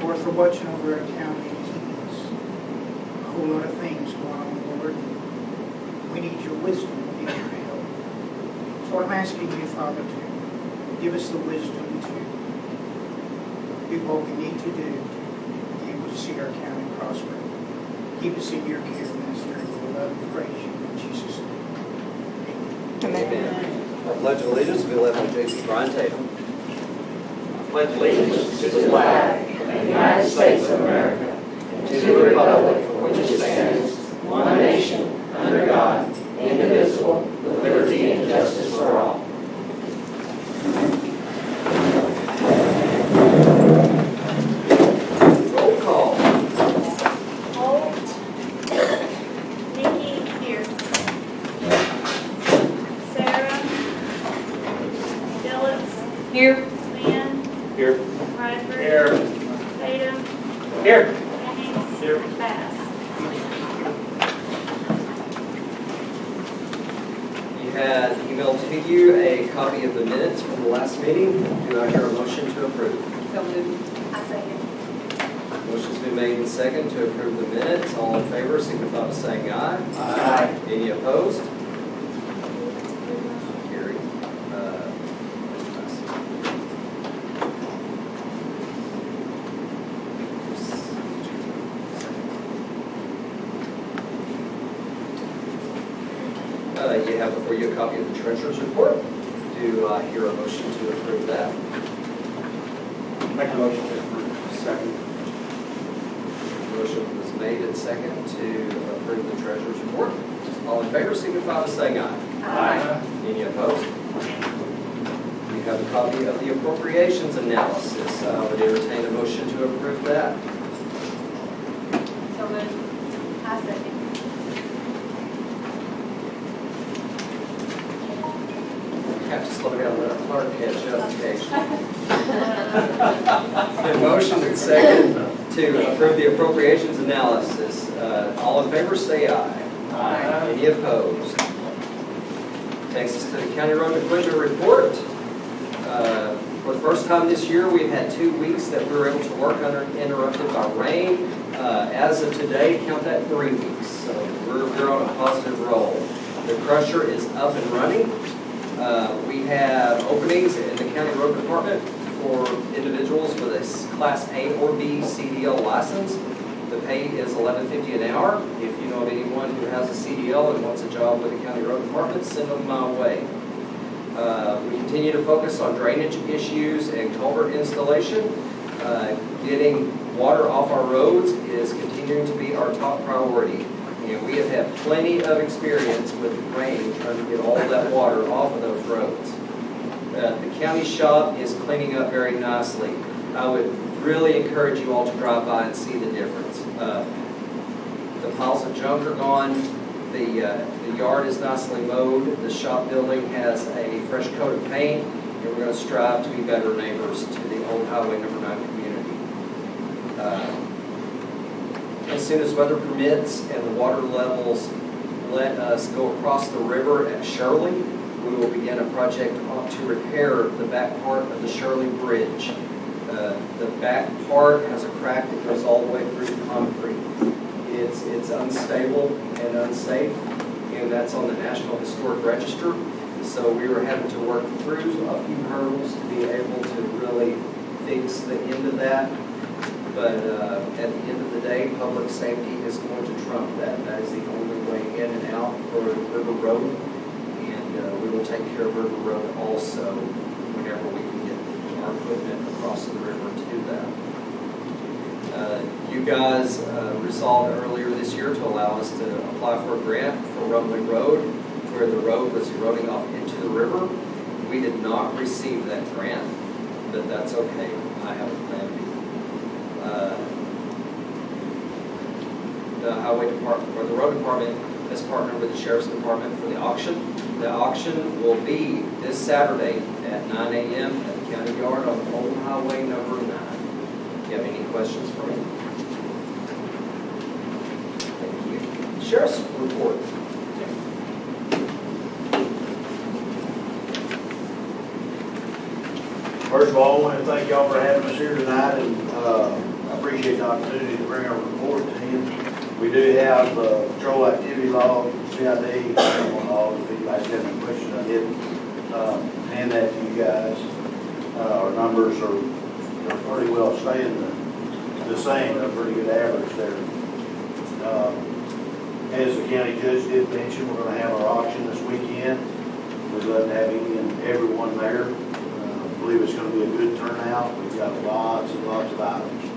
Lord, for watching over our county and keeping us. A whole lot of things going on, Lord. We need your wisdom. We need your help. So I'm asking you, Father, to give us the wisdom to do what we need to do to be able to see our county prosper. Keep us in your care, Master. We love and praise you in Jesus' name. Amen. Our pledge of allegiance will be led by J.C. Brian Tatum. I pledge allegiance to the flag of the United States of America and to the republic for which it stands, one nation, under God, indivisible, with liberty and justice for all. Roll call. Holt. Nikki here. Sarah. Phillips. Here. Lynn. Here. Bradford. Here. Tatum. Here. Jennings. Here. Bass. You had emailed to you a copy of the minutes from the last meeting. Do I hear a motion to approve? So moved. I second. Motion's been made and second to approve the minutes. All in favor signify by saying aye. Aye. Any opposed? Carried. You have before you a copy of the treasurer's report. Do I hear a motion to approve that? Make a motion to approve. Second. Motion was made and second to approve the treasurer's report. All in favor signify by saying aye. Aye. Any opposed? You have a copy of the appropriations analysis. I would entertain a motion to approve that. So moved. I second. You have to slow down, let our clerk catch up occasionally. The motion and second to approve the appropriations analysis. All in favor say aye. Aye. Any opposed? Takes us to the County Road Equipment Report. For the first time this year, we've had 2 weeks that we were able to work uninterrupted by rain. As of today, count that 3 weeks. So we're on a positive roll. The crusher is up and running. We have openings in the County Road Department for individuals with a Class A or B CDL license. The pay is $11.50 an hour. If you know of anyone who has a CDL and wants a job with the County Road Department, send them my way. We continue to focus on drainage issues and culvert installation. Getting water off our roads is continuing to be our top priority. And we have had plenty of experience with the rain trying to get all that water off of those roads. The county shop is cleaning up very nicely. I would really encourage you all to drive by and see the difference. The piles of junk are gone. The yard is nicely mowed. The shop building has a fresh coat of paint, and we're going to strive to be better neighbors to the old Highway Number 9 community. As soon as weather permits and the water levels let us go across the river at Shirley, we will begin a project to repair the back part of the Shirley Bridge. The back part has a crack that goes all the way through the concrete. It's unstable and unsafe, and that's on the National Historic Register. So we were having to work through a few hurdles to be able to really fix the end of that. But at the end of the day, public safety is going to trump that. That is the only way in and out for River Road, and we will take care of River Road also whenever we can get our equipment across the river to do that. You guys resolved earlier this year to allow us to apply for a grant for Rumley Road, where the road was eroding off into the river. We did not receive that grant, but that's okay. I have a plan B. The highway department, or the road department, has partnered with the sheriff's department for the auction. The auction will be this Saturday at 9 a.m. at the county yard on Old Highway Number 9. Do you have any questions for me? Thank you. Sheriff's report. First of all, I want to thank y'all for having us here tonight, and I appreciate the opportunity to bring our report to you. We do have patrol activity log, CID, on all, if you guys have any questions, I did hand that to you guys. Our numbers are pretty well staying the same, a pretty good average there. As the county judge did mention, we're going to have our auction this weekend. We'd love to have any and everyone there. I believe it's going to be a good turnout. We've got lots and lots of items.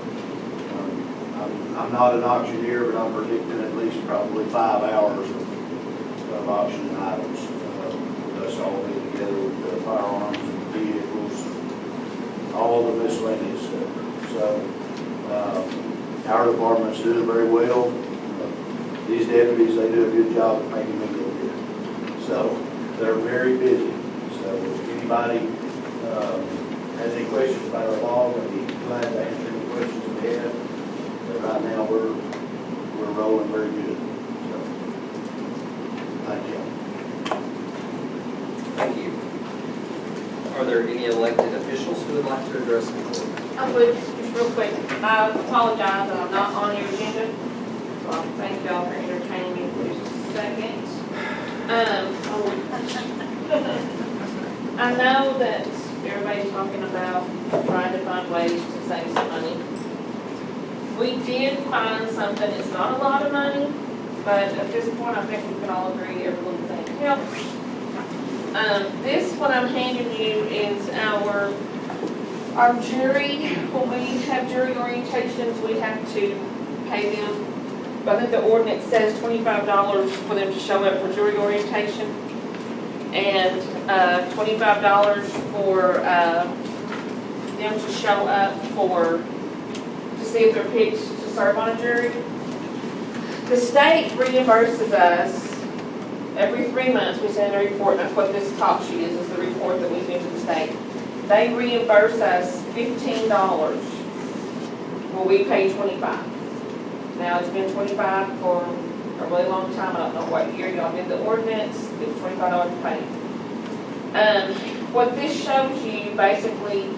I'm not an auctioneer, but I'm predicting at least probably 5 hours of auctioning items. Us all being together with the firearms and vehicles, all the miscellaneous stuff. So our department's doing very well. These deputies, they do a good job of making me look good. So they're very busy. So if anybody has any questions about our log, I'd be glad to answer any questions they have. But right now, we're rolling very good. So, thank you. Thank you. Are there any elected officials who would like to address the board? I would, just real quick, I apologize that I'm not on your agenda. So thank y'all for entertaining me for just a second. I know that everybody's talking about trying to find ways to save some money. We did find something, it's not a lot of money, but at this point I think we can all agree every little thing helps. This, what I'm handing you, is our jury. When we have jury orientations, we have to pay them. I think the ordinance says $25 for them to show up for jury orientation, and $25 for them to show up to see if they're picked to serve on a jury. The state reimburses us every 3 months. We send a report. That's what this top sheet is the report that we send to the state. They reimburse us $15. Well, we pay $25. Now, it's been $25 for a really long time. I don't know what year y'all did the ordinance. It's $25 to pay. What this shows you basically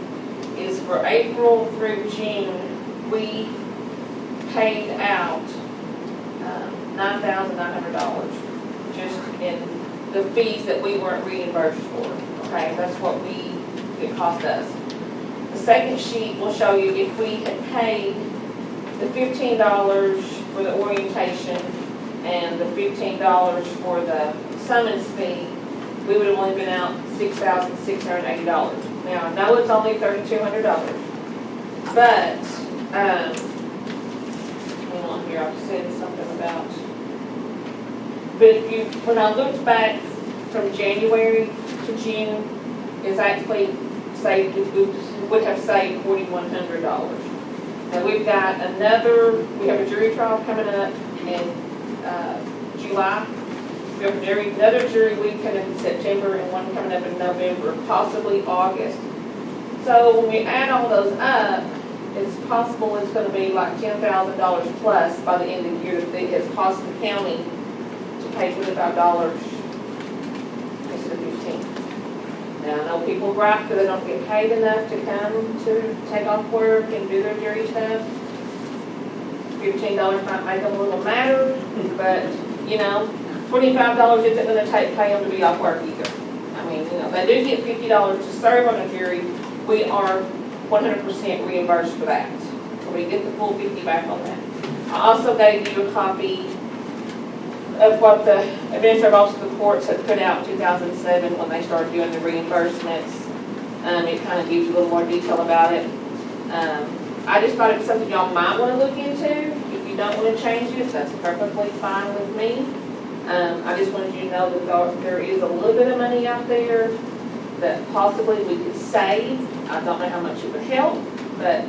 is for April through June, we paid out $9,900 just in the fees that we weren't reimbursed for. Okay, that's what it cost us. The second sheet will show you if we had paid the $15 for the orientation and the $15 for the summons fee, we would have only been out $6,680. Now, I know it's only $3,200, but, hang on here, I've said something about, but when I looked back from January to June, it's actually saved, we would have saved $4,100. Now we have a jury trial coming up in July. We have another jury week coming up in September and one coming up in November, possibly August. So when we add all those up, it's possible it's going to be like $10,000 plus by the end of the year that it has cost the county to pay $25 instead of $15. Now, I know people gripe because they don't get paid enough to come to take off work and do their jury stuff. $15 might make them a little matter, but, $25 isn't going to pay them to be off work either. I mean, they do get $50 to serve on a jury. We are 100% reimbursed for that. So we get the full $50 back on that. I also gave you a copy of what the Administrative Office of the Courts had put out in 2007 when they started doing the reimbursements. It kind of gives you a little more detail about it. I just thought it was something y'all might want to look into. If you don't want to change it, that's perfectly fine with me. I just wanted you to know that there is a little bit of money out there that possibly we could save. I don't know how much it would help, but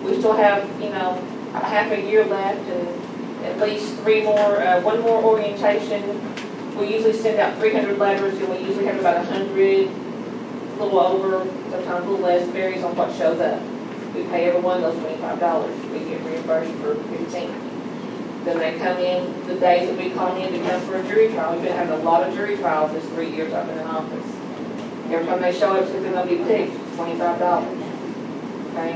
we still have, a half a year left and at least one more orientation. We usually send out 300 letters and we usually have about 100, a little over, sometimes a little less, varies on what shows up. We pay every one of those $25. We get reimbursed for $15. Then they come in the days that we call in to come for a jury trial. We've been having a lot of jury trials this 3 years I've been in office. Every time they show up, they're going to be picked, $25. Okay.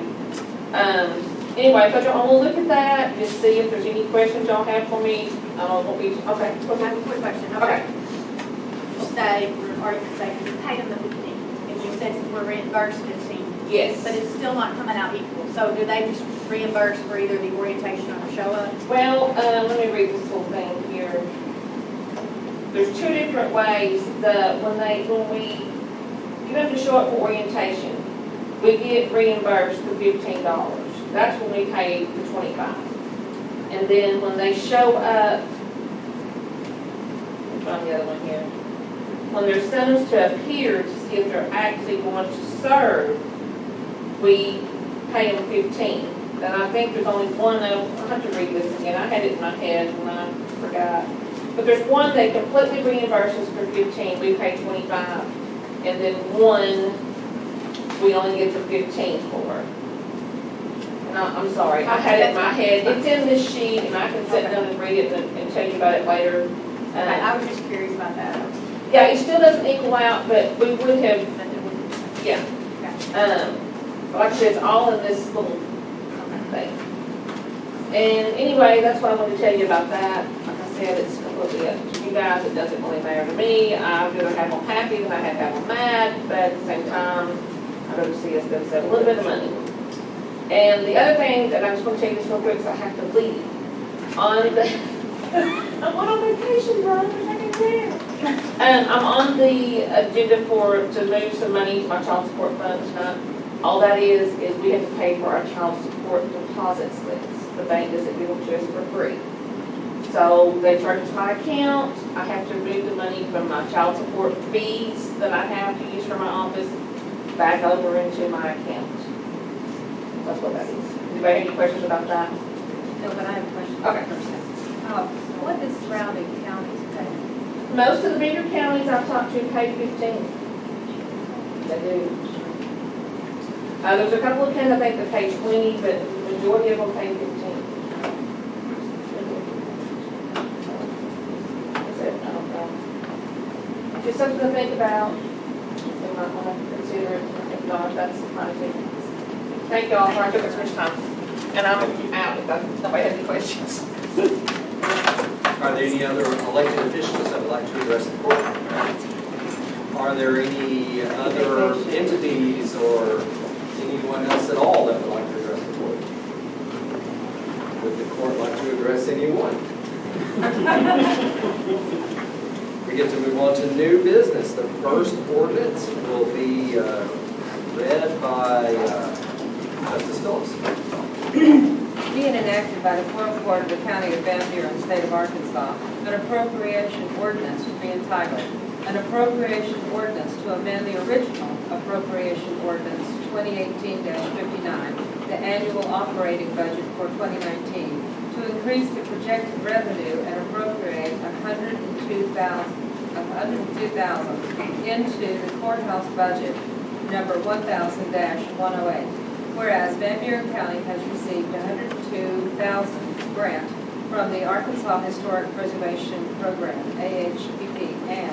Anyway, but y'all wanna look at that, just see if there's any questions y'all have for me. Won't be, okay, I have a quick question. okay. You say, or you say, you paid them the 15, and you said we're reimbursed 15, Yes. but it's still not coming out equal. So do they just reimburse for either the orientation or the show up? Well, let me read this little thing here. There's two different ways that when we get them to show up for orientation, we get reimbursed the $15. That's when we pay the 25. And then when they show up, let me find the other one here. When they're sentenced to appear to see if they're actually going to serve, we pay them 15. And I think there's only one, I'll have to read this again, I had it in my head and I forgot. But there's one that completely reimburses for 15, we pay 25. And then one, we only get the 15 for. And I'm sorry, I had it in my head, it's in this sheet and I can sit down and read it and tell you about it later. I was just curious about that. Yeah, it still doesn't equal out, but we would have, But it wouldn't- yeah. Okay. Like I said, it's all in this little thing. And anyway, that's what I wanted to tell you about that. Like I said, it's completely up to you guys. It doesn't really matter to me. I'd rather have them happy than I have to have them mad, but at the same time, I'd rather see us go save a little bit of money. And the other thing that I'm just going to tell you this real quick, because I have to leave. On the, I'm on vacation, bro. I can care. I'm on the agenda to move some money to my child support fund tonight. All that is we have to pay for our child support deposit slips. The bank doesn't give them to us for free. So they charge us my account. I have to move the money from my child support fees that I have to use for my office back over into my account. That's what that is. Anybody have any questions about that? No, but I have a question. Okay. What does surrounding counties pay? Most of the bigger counties I've talked to pay 15. They do. There's a couple of counties I think that pay 20, but the majority of them pay 15. That's it, I don't know. Just something to think about. You might want to consider it. If not, that's my opinion. Thank you all for I took us much time. And I'm out if nobody has any questions. Are there any other elected officials that would like to address the court? Are there any other entities or anyone else at all that would like to address the court? Would the court like to address anyone? We get to move on to new business. The first ordinance will be read by Justice Phillips. Being enacted by the 12th Court of the County of Van Buren, State of Arkansas, an appropriation ordinance to be entitled, an appropriation ordinance to amend the original appropriation ordinance 2018-59, the annual operating budget for 2019, to increase the projected revenue and appropriate $102,000 into the courthouse budget number 1000-108. Whereas Van Buren County has received $102,000 grant from the Arkansas Historic Preservation Program, AHPP, and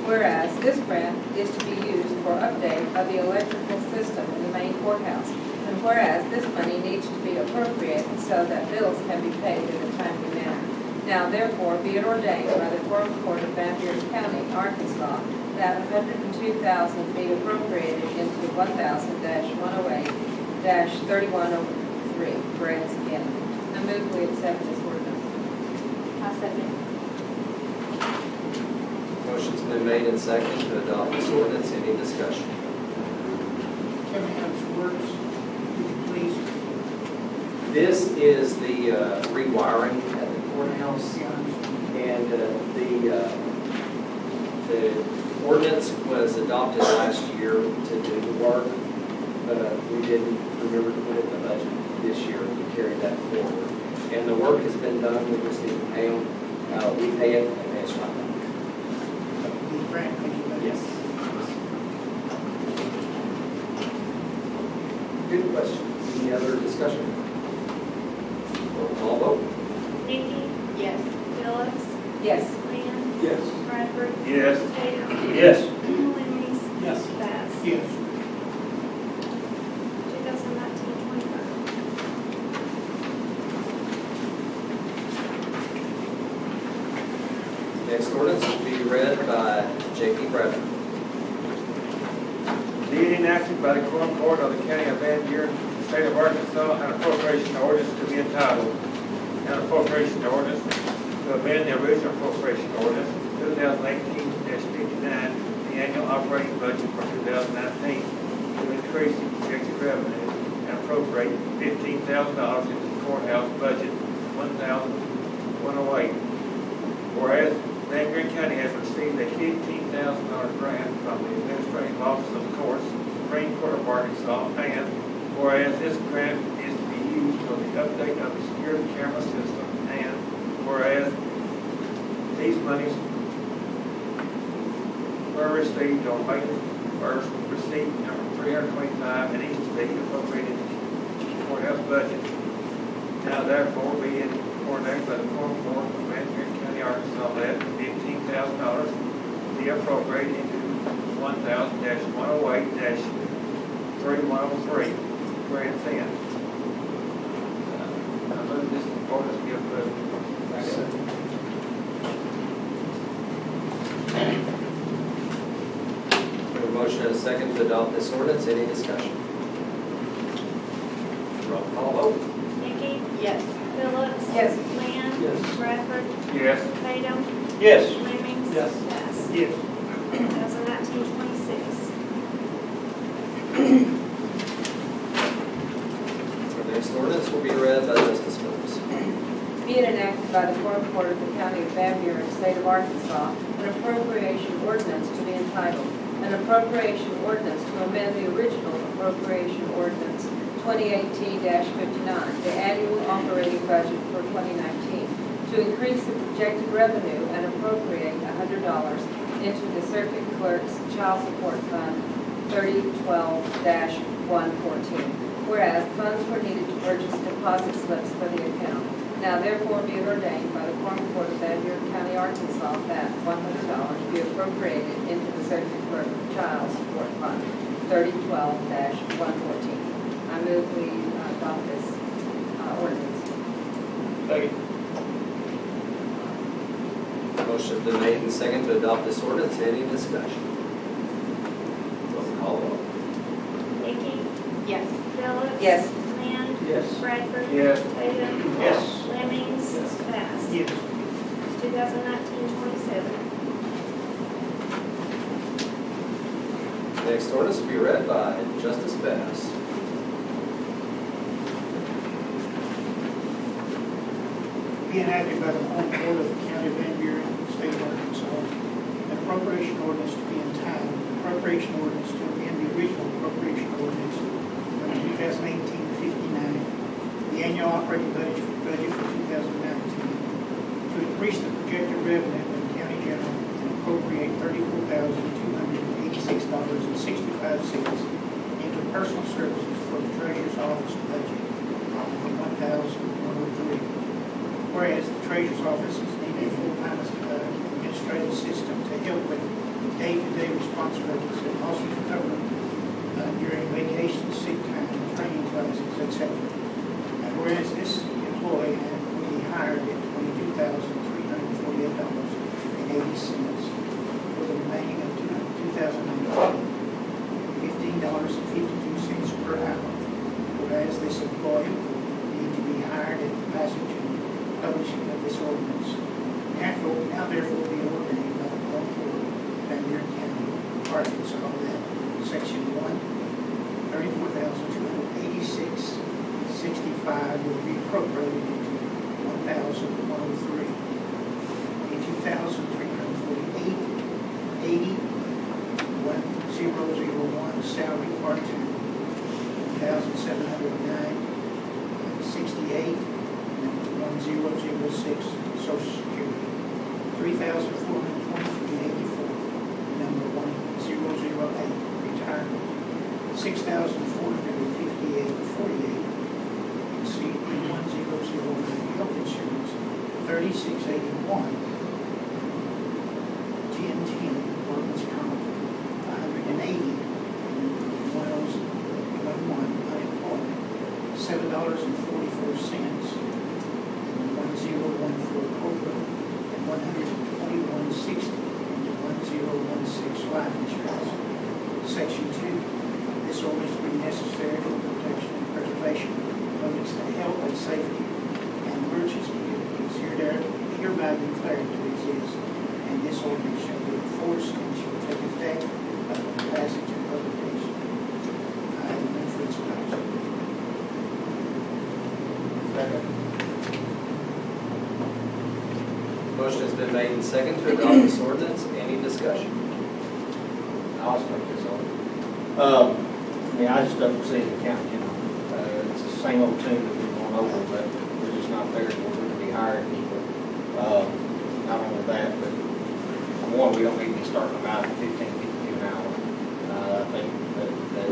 whereas this grant is to be used for update of the electrical system in the main courthouse, and whereas this money needs to be appropriated so that bills can be paid in a timely manner. Now therefore be it ordained by the 12th Court of Van Buren County, Arkansas, that $102,000 be appropriated into 1000-108-3103 grants again. I move we accept this ordinance. I second. Motion's been made and seconded to adopt this ordinance. Any discussion? Can I have some words, please? This is the rewiring at the courthouse, and the ordinance was adopted last year to do the work, but we didn't remember to put it in the budget this year to carry that forward. And the work has been done, we just need to pay them. We pay it, and it's right back. The grant money, Yes. Good question. Any other discussion? Roll call vote. Nikki? Yes. Phillips? Yes. Lynn? Yes. Bradford? Yes. Tatum? Yes. Leonard? Yes. Bass? Yes. 2019-25. Next ordinance will be read by J.P. Bradford. Be it enacted by the Quorum Court of the County of Van Buren, State of Arkansas, an appropriation ordinance to be entitled, an appropriation ordinance to amend the original appropriation ordinance 2018-59, the annual operating budget for 2019, to increase the projected revenue and appropriate $15,000 into the courthouse budget, 1,108. Whereas Van Buren County has received a $15,000 grant from the Administrative Office of the Courts, Supreme Court of Arkansas, and whereas this grant is to be used for the update of the security camera system, and whereas these monies were received on May 1st, receipt number 325, and each to be appropriated to the courthouse budget. Now therefore be it ordained by the Quorum Court of Van Buren County, Arkansas, that $15,000 be appropriated into 1,000-108-3103, where it's in. I move this ordinance be approved. We have a motion and a second to adopt this ordinance. Any discussion? Roll call vote. Nikki? Yes. Phillips? Yes. Land? Yes. Bradford? Yes. Tatum? Yes. Lemmings? Yes. Bass? Yes. 2019-26. The next ordinance will be read by Justice Phillips. Be it enacted by the Quorum Court of the County of Van Buren, State of Arkansas, an appropriation ordinance to be entitled, an appropriation ordinance to amend the original appropriation ordinance 2018-59, the annual operating budget for 2019, to increase the projected revenue and appropriate $100 into the Circuit Clerk's Child Support Fund 3012-114. Whereas funds were needed to purchase deposit slips for the account. Now therefore be it ordained by the Quorum Court of Van Buren County, Arkansas, that $100 be appropriated into the Circuit Clerk Child Support Fund 3012-114. I move we adopt this ordinance. Second. Motion has been made and second to adopt this ordinance. Any discussion? Roll call vote. Nikki? Yes. Phillips? Yes. Land? Yes. Bradford? Yes. Tatum? Yes. Lemmings? Yes. Bass? Yes. 2019-27. Next ordinance will be read by Justice Bass. Be enacted by the Quorum Court of the County of Van Buren, State of Arkansas, an appropriation ordinance to be entitled, appropriation ordinance to amend the original appropriation ordinance of 2018-59, the annual operating budget for 2019, to increase the projected revenue of the county general and appropriate $34,286.65 into personal services for the treasurer's office budget of $1,103. Whereas the treasurer's office is needing a full-time administrative system to help with day-to-day responsibilities and also to cover during vacation, sick time, training classes, etc. And whereas this employee will be hired at $22,348.80 for the remaining of 2019, $15.52 per hour. Whereas this employee will need to be hired at the passage and publishing of this ordinance. Now therefore be ordained by the Quorum Court of Van Buren County, Arkansas, that section 134,286.65 will be appropriated into 1,103, a 2,348.80, 1001 salary part-time, 1,709.68, 1006 Social Security, 3,423.84, number 1008 retirement, 6,458.48, and C1009 health insurance, 3681, 1010 workman's comp, 180, 111 unemployment, $7.44. 1014 corporate, and 12160 into 1016 life insurance. Section 2, this ordinance will be necessary for the protection and preservation of its health and safety, and emergency is hereby declared to exist, and this ordinance shall be enforced and shall take effect upon passage and publication. I move for its adoption. Motion has been made and seconded to adopt this ordinance. Any discussion? I'll speak this on. I just don't see the county, it's the same old tune that we've gone over, but we're just not there, we're going to be hiring people. Not only that, but one, we don't need to be starting them out at $15.52 an hour. I think that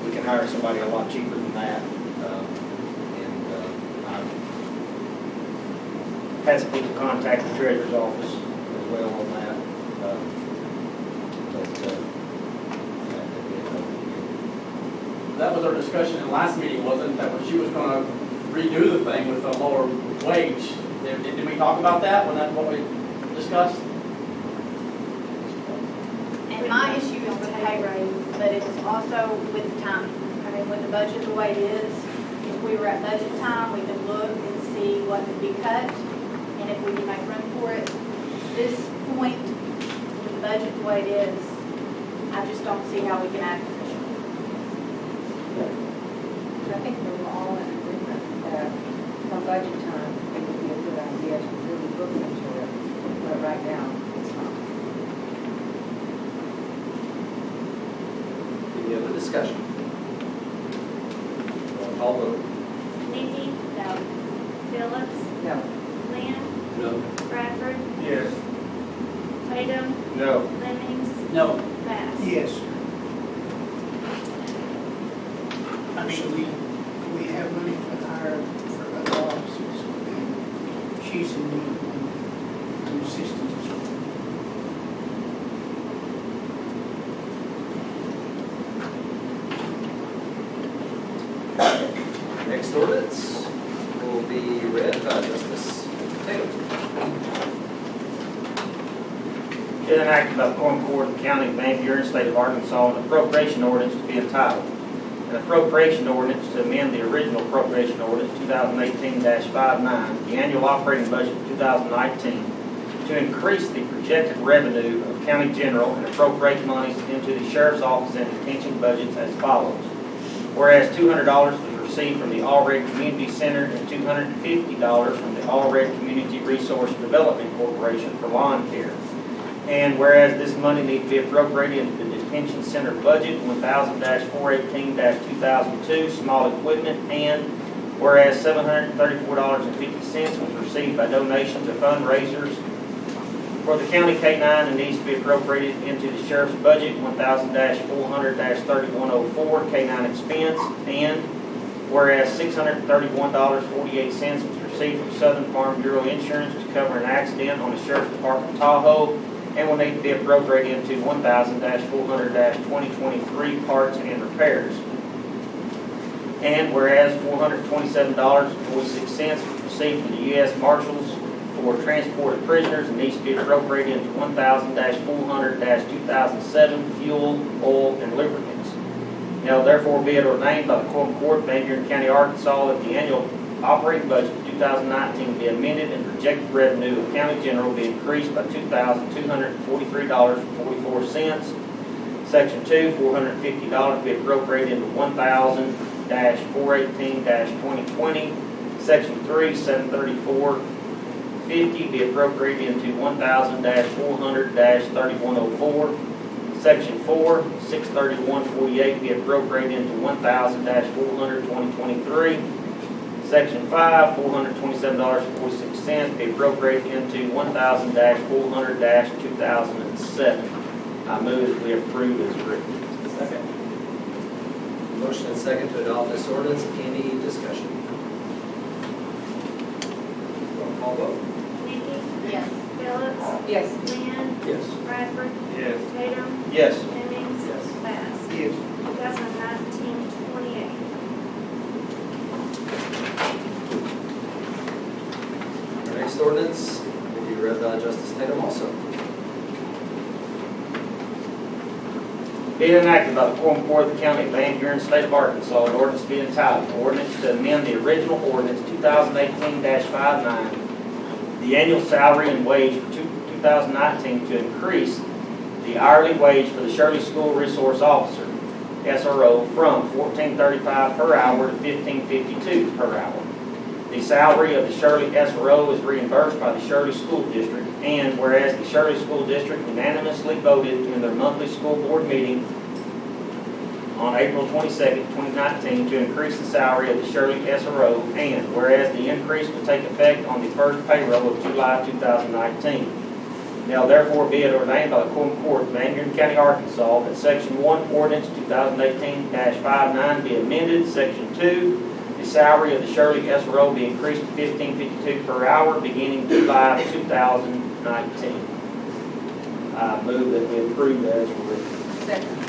we can hire somebody a lot cheaper than that. I've had some people contact the treasurer's office as well on that. That was our discussion in last meeting, wasn't that when she was gonna redo the thing with a lower wage? Did we talk about that when that's what we discussed? And my issue is the pay raise, but it was also with the timing. I mean, with the budget the way it is, if we were at budget time, we could look and see what could be cut, and if we can make room for it. This point, with the budget the way it is, I just don't see how we can act efficiently. I think we were all in agreement that come budget time, it would be a good idea to really look into it, but right now, it's not. Any other discussion? Roll call vote. Nikki? No. Phillips? No. Lynn? No. Bradford? Yes. Tatum? No. Lemmings? No. Bass? Yes. I mean, we have money to hire for other offices, and she's in need of an assistant or something. Next ordinance will be read by Justice Taylor. Is enacted by the Concord County of Van Buren, State of Arkansas, an appropriation ordinance to be entitled, an appropriation ordinance to amend the original appropriation ordinance 2018-59, the annual operating budget of 2019, to increase the projected revenue of county general and appropriate monies into the sheriff's office and detention budgets as follows. Whereas $200 was received from the All-Red Community Center and $250 from the All-Red Community Resource Development Corporation for lawn care. And whereas this money needs to be appropriated into the detention center budget 1000-418-2002 small equipment, and whereas $734.50 was received by donations of fundraisers for the county K-9 and needs to be appropriated into the sheriff's budget 1000-400-3104 K-9 expense, and whereas $631.48 was received from Southern Farm Bureau Insurance to cover an accident on the sheriff's department Tahoe and will need to be appropriated into 1000-400-2023 parts and repairs. And whereas $427.46 was received from the U.S. Marshals for transport of prisoners and needs to be appropriated into 1000-400-2007 fuel, oil, and lubricants. Now therefore be it ordained by the Court, Van Buren County, Arkansas, that the annual operating budget of 2019 be amended and projected revenue of county general be increased by $2,243.44. Section 2, $450 be appropriated into 1000-418-2020. Section 3, $734.50 be appropriated into 1000-400-3104. Section 4, $631.48 be appropriated into 1000-400-2023. Section 5, $427.46 be appropriated into 1000-400-2007. I move that we approve as written. Second. Motion and second to adopt this ordinance. Any discussion? Roll call vote. Nikki? Yes. Phillips? Yes. Lynn? Yes. Bradford? Yes. Tatum? Yes. Lemmings? Yes. Bass? Yes. 2019-28. Our next next ordinance will be read by Justice Tatum also. Being enacted by the Quorum Court of the County of Van Buren, State of Arkansas, an ordinance being entitled, an ordinance to amend the original ordinance 2018-59, the annual salary and wage for 2019 to increase the hourly wage for the Shirley School Resource Officer, SRO, from $14.35 per hour to $15.52 per hour. The salary of the Shirley SRO is reimbursed by the Shirley School District, and whereas the Shirley School District unanimously voted in their monthly school board meeting on April 22nd, 2019, to increase the salary of the Shirley SRO, and whereas the increase will take effect on the first payroll of July 2019. Now therefore be it ordained by the Quorum Court of Van Buren County, Arkansas, that Section 1 Ordinance 2018-59 be amended. Section 2, the salary of the Shirley SRO be increased to $15.52 per hour beginning July 2019. I move that we approve as written. Second.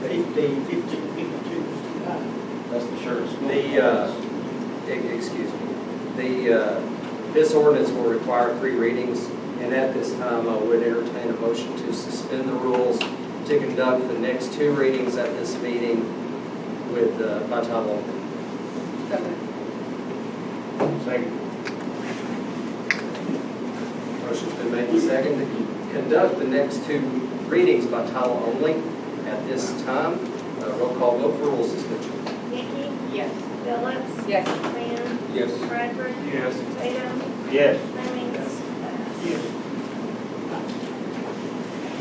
15, 52 is too high. That's the Shirley School. Excuse me. This ordinance will require 3 readings, and at this time, I would entertain a motion to suspend the rules to conduct the next 2 readings at this meeting with, by title only. Second. Motion's been made and seconded to conduct the next 2 readings by title only at this time. Roll call vote for rule suspension. Nikki, Yes. Phillips, Yes. Van, Yes. Bradford, Yes. Tatum, Yes. Fleming, Bass. Yes.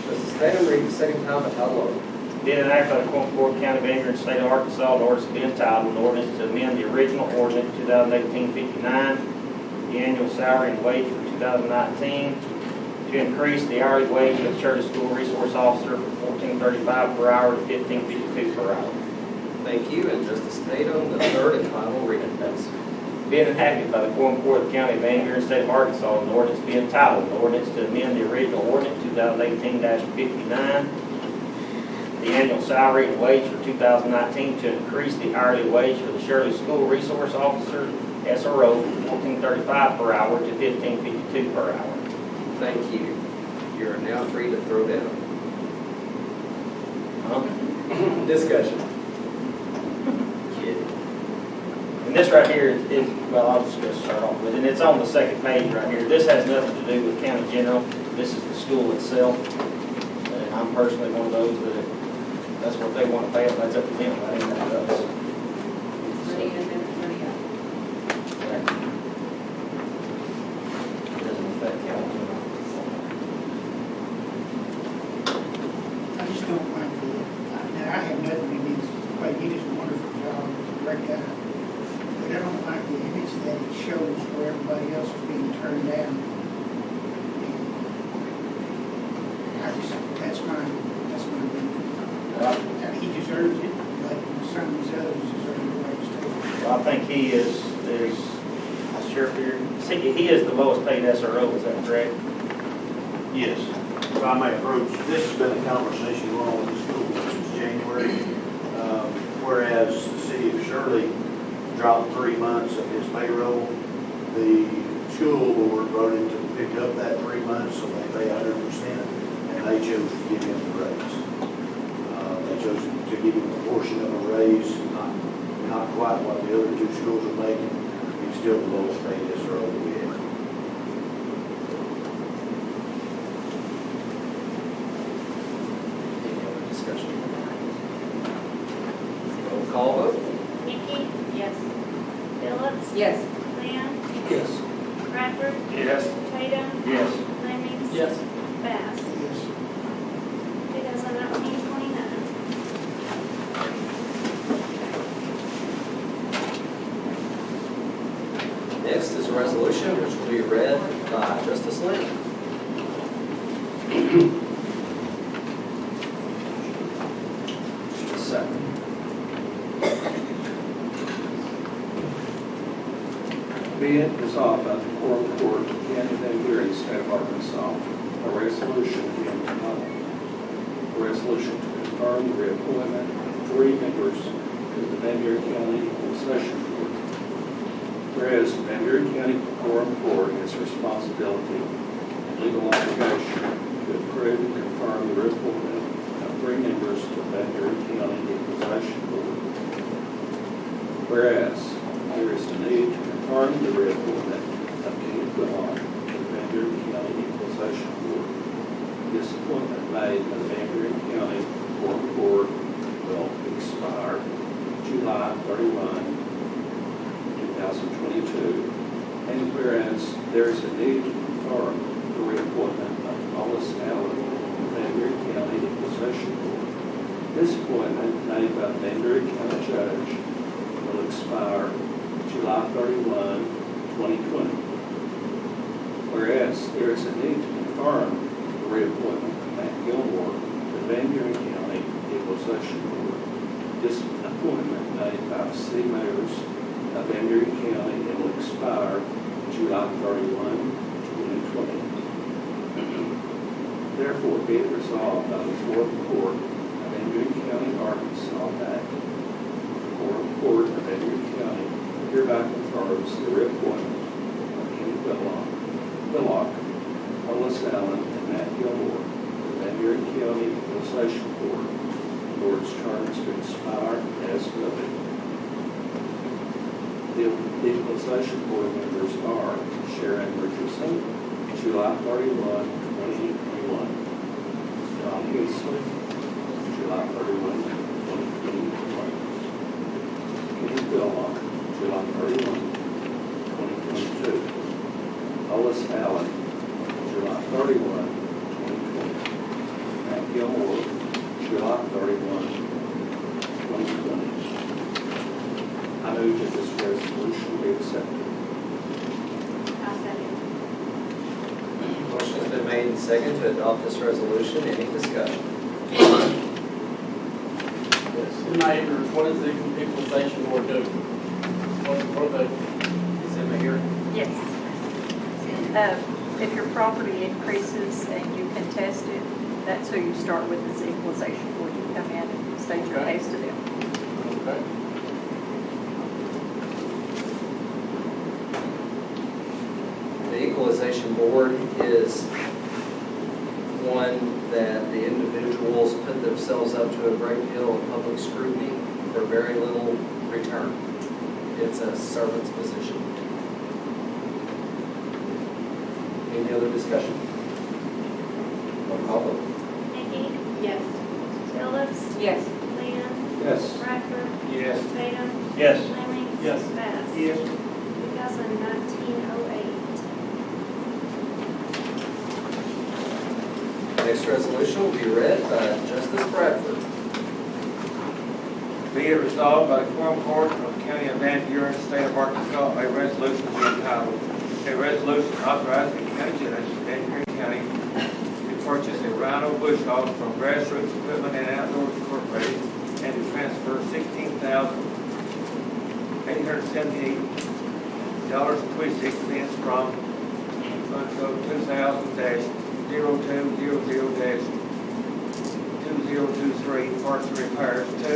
Justice Tatum, read the second time by title only. Being enacted by the Quorum Court, County of Van Buren, State of Arkansas, an ordinance to be entitled, an ordinance to amend the original ordinance 2018-59, the annual salary and wage for 2019, to increase the hourly wage of the Shirley School Resource Officer from $14.35 per hour to $15.52 per hour. Thank you, and Justice Tatum, the third and final reading, please. Being enacted by the Quorum Court of the County of Van Buren, State of Arkansas, an ordinance to be entitled, an ordinance to amend the original ordinance 2018-59, the annual salary and wage for 2019 to increase the hourly wage for the Shirley School Resource Officer, SRO, from $14.35 per hour to $15.52 per hour. Thank you. You are now free to throw down. Discussion. Kidding. And this right here is, well, I'll just go start off with it. And it's on the second page right here. This has nothing to do with county general. This is the school itself. And I'm personally one of those that if that's what they want to pay, that's up to them. That ain't up to us. Money in and money out. It doesn't affect county general. I just don't like the, now I have nothing against Clay, he does a wonderful job, he's a great guy. But I don't like the image that it shows where everybody else is being turned down. And I just, that's my opinion. And he deserves it, but some of these others deserve the raise too. Well, I think he is sheriff here, see, he is the lowest paid SRO, is that correct? Yes. If I may approach, this has been a conversation going on with the school since January. Whereas the city of Shirley dropped 3 months of his payroll, the school board voted to pick up that 3 months, so they pay 100%, and they chose to give him the raise. They chose to give him a portion of a raise, not quite what the other 2 schools are making. He's still the lowest paid SRO that we have. Any other discussion? Roll call vote. Nikki, Yes. Phillips, Yes. Van, Yes. Bradford, Yes. Tatum, Yes. Fleming, Yes. Bass. Yes. 2019-29. Next is a resolution which will be read by Justice Lynn. Just a second. Be it resolved by the Quorum Court of the County of Van Buren, State of Arkansas, a resolution being entitled, a resolution to confirm the reappointment of 3 members to the Van Buren County Concession Board Whereas Van Buren County Quorum Court has a responsibility and legal obligation to approve and confirm the reappointment of 3 members to Van Buren County Equalization Board. Whereas there is a need to confirm the reappointment of Kenneth Belloc to the Van Buren County Equalization Board. This appointment made by the Van Buren County Quorum Court will expire July 31, 2022. And whereas there is a need to confirm the reappointment of Hollis Allen to the Van Buren County Equalization Board. This appointment made by the Van Buren County Judge will expire July 31, 2020. Whereas there is a need to confirm the reappointment of Matt Gilmore to the Van Buren County Equalization Board. This appointment made by the city mayors of Van Buren County and will expire July 31, 2020. Therefore, be it resolved by the Fourth Court of Van Buren County, Arkansas, that the Fourth Court of Van Buren County hereby confirms the reappointment of Kenneth Belloc, Hollis Allen, and Matt Gilmore to the Van Buren County Equalization Board. The board's terms to expire as noted. The Equalization Board members are Sharon Richardson, July 31, 2021. John Hensley, July 31, 2021. Kenny Belloc, July 31, 2022. Hollis Allen, July 31, 2020. Matt Gilmore, July 31, 2020. I move that this resolution be accepted. I'll second. Motion's been made and seconded to adopt this resolution. Any discussion? Neighbors, what does the equalization board do? What are they, is it here? Yes. If your property increases and you contest it, that's who you start with as the equalization board. You come in and state your Okay. case to them. Okay. The equalization board is one that the individuals put themselves up to a great deal of public scrutiny for very little return. It's a servant's position. Any other discussion? Roll call vote. Nikki, Yes. Phillips, Yes. Leland, Yes. Bradford, Yes. Tatum, Yes. Fleming. Yes. Bass. Yes. 2019-08. Next resolution will be read by Justice Bradford. Be it resolved by the Quorum Court of the County of Van Buren, State of Arkansas, a resolution to be entitled, a resolution authorizing the county judge of Van Buren County to purchase a Rhino bush hog from Grassroots Equipment and Outdoors Incorporated and to transfer $16,878.26 from Fund Code 2000-0200-2023 Parts and Repairs to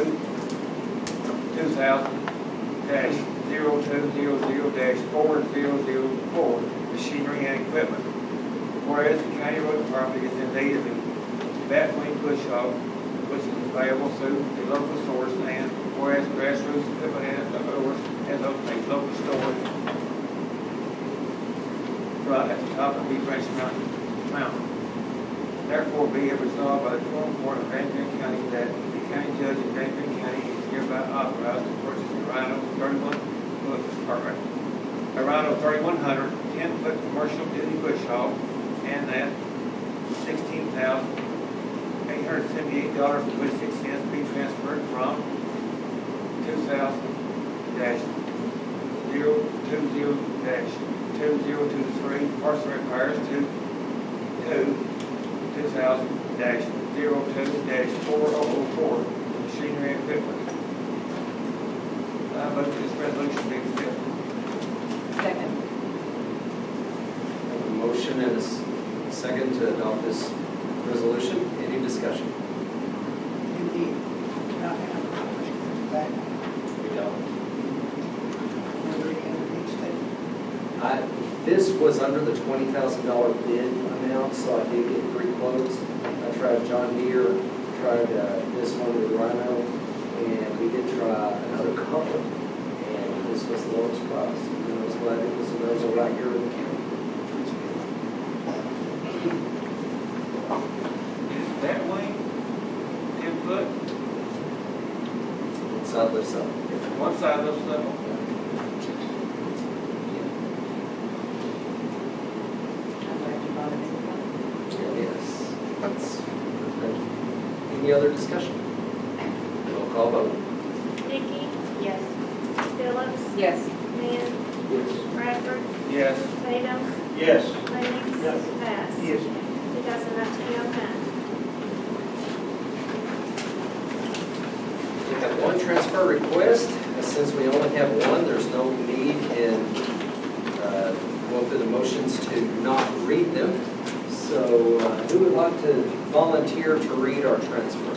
2000-0200-4004 Machinery and Equipment. Whereas the county road department is in need of a batwing bush hog, which is available through the local source, and whereas Grassroots Equipment and Outdoors has opened a local store right at the top of Bee Branch Mountain. Therefore, be it resolved by the Quorum Court of Van Buren County that the county judge of Van Buren County is hereby authorized to purchase a Rhino 3100 10-foot commercial duty bush hog, and that $16,878.26 be transferred from 2000-020-2023 Parts and Repairs to 2000-02-4004 Machinery and Equipment. I move this resolution be accepted. Second. Have a motion and a second to adopt this resolution. Any discussion? Indeed, not have a question back. We don't. Whether he entered each state This was under the $20,000 bid amount, so I did get 3 quotes. I tried John Deere, tried this one with Rhino, and we did try another couple, and this was the lowest price. And I was glad it was available right here in the county. Is that wing 10 foot? Inside lifts up. One side lifts up? Yes. Any other discussion? Roll call vote. Vicky, Yes. Phillips, Yes. Wynn, Yes. Bradford, Yes. Tatum, Yes. Lennox. Yes. Bass. Yes. 2019-09. We have one transfer request. Since we only have one, there's no need in going through the motions to not read them. So who would like to volunteer to read our transfer?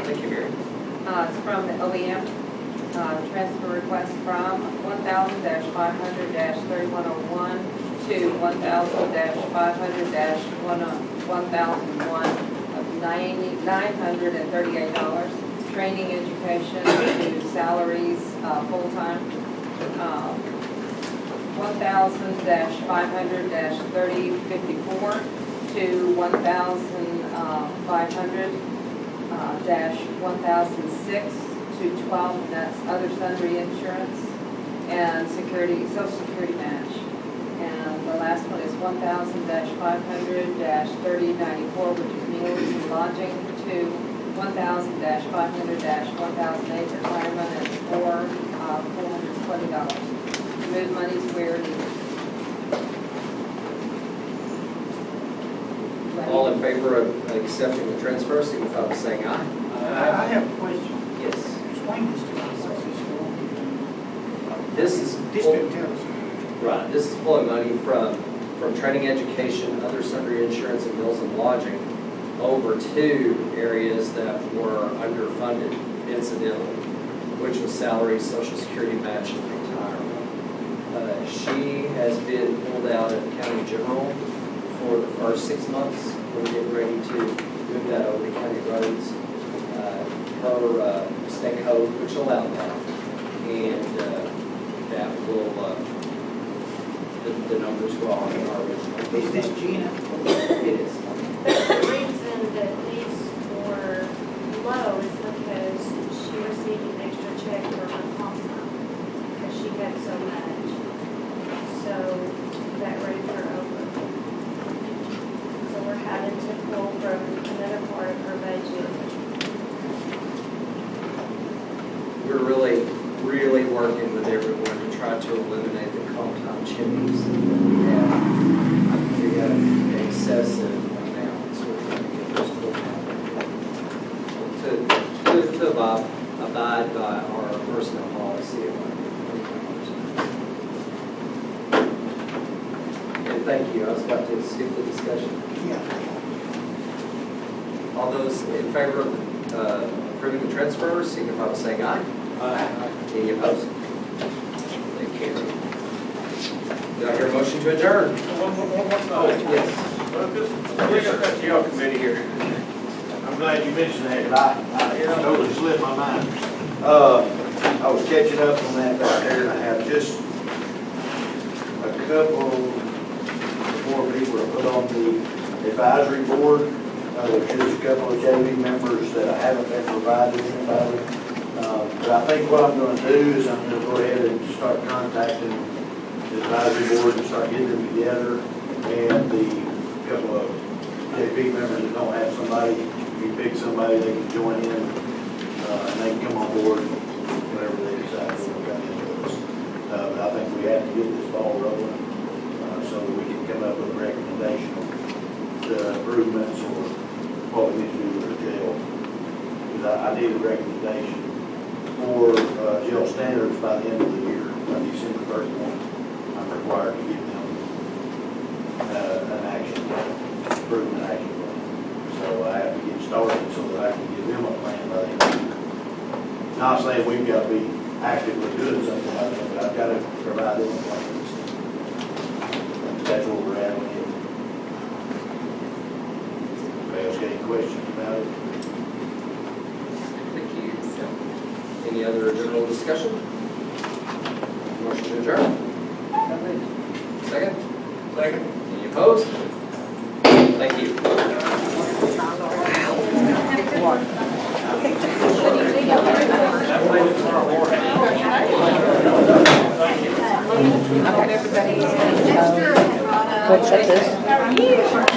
Thank you, Mary. It's from the OEM, transfer request from 1,000-500-3101 to 1,000-500-1001 of $938. Training education to salaries, full-time. 1,000-500-3054 to 1,500-1006 to 12, and that's other sundry insurance and security, social security match. And the last one is 1,000-500-3094, which is meals and lodging, to 1,000-500-1008 retirement, and $420. Move monies where needed. All in favor of accepting the transfer, signify by saying aye. I have a question. Yes. Explain this to me, what's This is this doesn't tell us. right. This is pulling money from training education, other sundry insurance, and meals and lodging over to areas that were underfunded incidentally, which was salaries, social security match, and retirement. She has been pulled out of county general for the first 6 months. We're getting ready to move that over to county roads. Her state code, which allowed that, and that will, the numbers were on our original. Is this Gina? It is. The reason that these were low is because she received an extra check for her comp time, because she had so much. So that raised her over. So we're having to pull from another part of her budget. We're really working with everyone to try to eliminate the comp time chimneys that we have excessive amounts. We're trying to get those pulled out. To abide by our personnel policy of and thank you. I was about to skip the discussion. Yeah. All those in favor of approving the transfer, signify by saying aye. Aye. Any opposed? Thank you. Do I hear a motion to adjourn? One more Oh, thing. yes. Well, just, bring up that GL committee here. I'm glad you mentioned that, 'cause I totally slipped my mind. I was catching up on that right there, and I have just a couple more people to put on the advisory board. There's just a couple of JV members that I haven't been provided anybody. But I think what I'm gonna do is I'm gonna go ahead and start contacting the advisory board and start getting them together. And the couple of JV members that don't have somebody, if you pick somebody, they can join in, and they can come on board whenever they decide to look at this. But I think we have to get this ball rolling, so that we can come up with a recommendation on the improvements or what we need to do with our jail. Because I need a recommendation for jail standards by the end of the year, by December 31. I'm required to give them an action plan, improvement action plan. So I have to get started so that I can give them a plan by the end of the year. Not saying we've got to be actively doing something about it, but I've got to provide them plans. That's where we're at with it. Anybody else got any questions about it? Thank you. Any other general discussion? Motion to adjourn? Second? Second. Any opposed? Thank you. That way tomorrow morning. I hope everybody is. Extra, How are you?